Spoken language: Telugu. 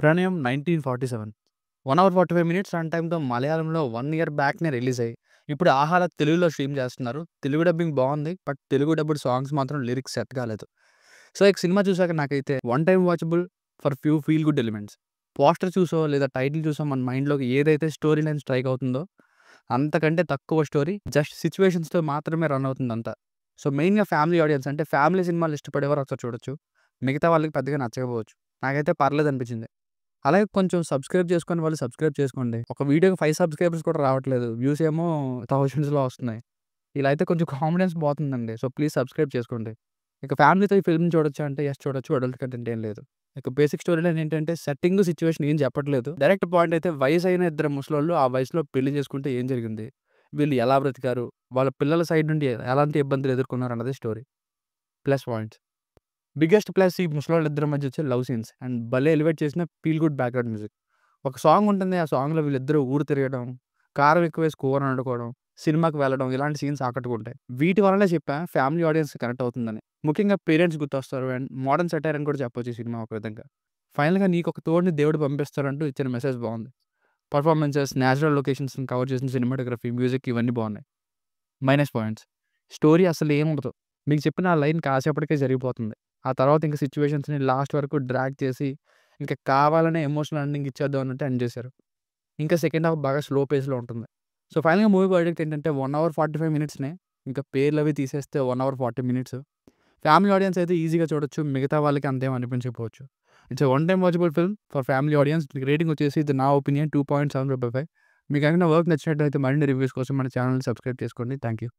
'ప్రణయం 1947' 1 అవర్ 45 మినిట్స్ రన్ టైమ్‌తో మలయాళంలో 1 ఇయర్ బ్యాక్‌నే రిలీజ్ అయ్యి, ఇప్పుడు 'ఆహాలో' తెలుగులో స్ట్రీమ్ చేస్తున్నారు. తెలుగు డబ్బింగ్ బావుంది. బట్ తెలుగు డబ్బుడ్ సాంగ్స్ మాత్రం లిరిక్స్ సెట్ కాలేదు. సో, ఈ సినిమా చూసాక నాకైతే one time watchable for few feel good elements. Poster చూసో లేదా టైటిల్ చూసో మన మైండ్‌లోకి ఏదైతే స్టోరీ లైన్ స్ట్రైక్ అవుతుందో, అంతకంటే తక్కువ స్టోరీ జస్ట్ సిట్యుయేషన్స్‌తో మాత్రమే రన్ అవుతుందంతా. సో, మెయిన్‌గా ఫ్యామిలీ ఆడియన్స్ అంటే ఫ్యామిలీ సినిమాలు ఇష్టపడేవారు ఒకసారి చూడొచ్చు. మిగతా వాళ్ళకి పెద్దగా నచ్చకపోవచ్చు. నాకైతే పర్లేదనిపించింది. అలాగే కొంచెం సబ్స్క్రైబ్ చేసుకోని వాళ్ళు సబ్స్క్రైబ్ చేసుకోండి. ఒక వీడియోకి 5 సబ్స్క్రైబర్స్ కూడా రావట్లేదు. వ్యూస్ ఏమో థౌసండ్స్‌లో వస్తున్నాయి. ఇలా అయితే కొంచెం కాన్ఫిడెన్స్ పోతుందండి. సో, ప్లీజ్ సబ్స్క్రైబ్ చేసుకోండి. ఇక ఫ్యామిలీతో ఈ ఫిల్మ్ చూడొచ్చా అంటే యెస్ చూడొచ్చు. అడల్ట్ కంటెంట్ ఏం లేదు. ఇక బేసిక్ స్టోరీ లైన్ ఏంటంటే సెట్టింగ్, సిట్యుయేషన్ ఏం చెప్పట్లేదు. డైరెక్ట్ పాయింట్ అయితే వయసైన ఇద్దరు ముసలోళ్ళు ఆ వయసులో పెళ్లి చేసుకుంటే ఏం జరిగింది? వీళ్ళు ఎలా బ్రతికారు? వాళ్ళ పిల్లల సైడ్ నుండి ఎలాంటి ఇబ్బందులు ఎదుర్కొన్నారు అన్నదే story. Plus points. Biggest plus ఈ ముసలోళ్ళిద్దరి మధ్య వచ్చే లవ్ సీన్స్ అండ్ భలే ఎలివేట్ చేసిన ఫీల్ గుడ్ బ్యాక్‌గ్రౌండ్ మ్యూజిక్. ఒక సాంగ్ ఉంటుంది. ఆ సాంగ్‌లో వీళ్ళిద్దరూ ఊరు తిరగడం, కారం ఎక్కువేసి కూర వండుకోవడం, సినిమాకి వెళ్ళడం ఇలాంటి సీన్స్ ఆకట్టుకుంటాయి. వీటి వల్లనే చెప్పా ఫ్యామిలీ ఆడియన్స్ కనెక్ట్ అవుతుందని. ముఖ్యంగా పేరెంట్స్ గుర్తొస్తారు అండ్ మోడర్న్ సెటైర్ అని కూడా చెప్పొచ్చు ఈ సినిమా ఒక విధంగా. ఫైనల్‌గా నీకొక తోడుని దేవుడు పంపిస్తారంటూ ఇచ్చిన మెసేజ్ బావుంది. పెర్ఫార్మన్సెస్, నేచురల్ లొకేషన్స్‌ని కవర్ చేసిన సినిమాటోగ్రఫీ, మ్యూజిక్ ఇవన్నీ బావున్నాయి. Minus points. స్టోరీ అసలేముండదు. మీకు చెప్పిన ఆ లైన్ కాసేపటికే జరిగిపోతుంది. ఆ తర్వాత ఇంక సిట్యుయేషన్స్‌ని లాస్ట్ వరకు డ్రాగ్ చేసి, ఇంక కావాలనే ఎమోషనల్ ఎండింగ్ ఇచ్చేద్దాం అన్నట్టు ఎండ్ చేశారు. ఇంకా సెకండ్ హాఫ్ బాగా స్లో పేస్‌లో ఉంటుంది. సో, ఫైనల్‌గా మూవీ వర్డిక్ట్ ఏంటంటే 1 అవర్ 45 మినిట్స్‌నే. ఇంకా పేర్లవి తీసేస్తే 1 అవర్ 40 మినిట్స్. ఫ్యామిలీ ఆడియన్స్ అయితే ఈజీగా చూడొచ్చు. మిగతా వాళ్ళకి అంతేం అనిపించకపోవచ్చు. It's a one time watchable film for family audience. Rating వచ్చేసి ఇది నా ఒపీనియన్ 2.75/5. మీకు ఏమైనా వర్క్ నచ్చినట్టయితే మరిన్ని రివ్యూస్ కోసం మన ఛానెల్‌ని సబ్స్క్రైబ్ చేసుకోండి. Thank you.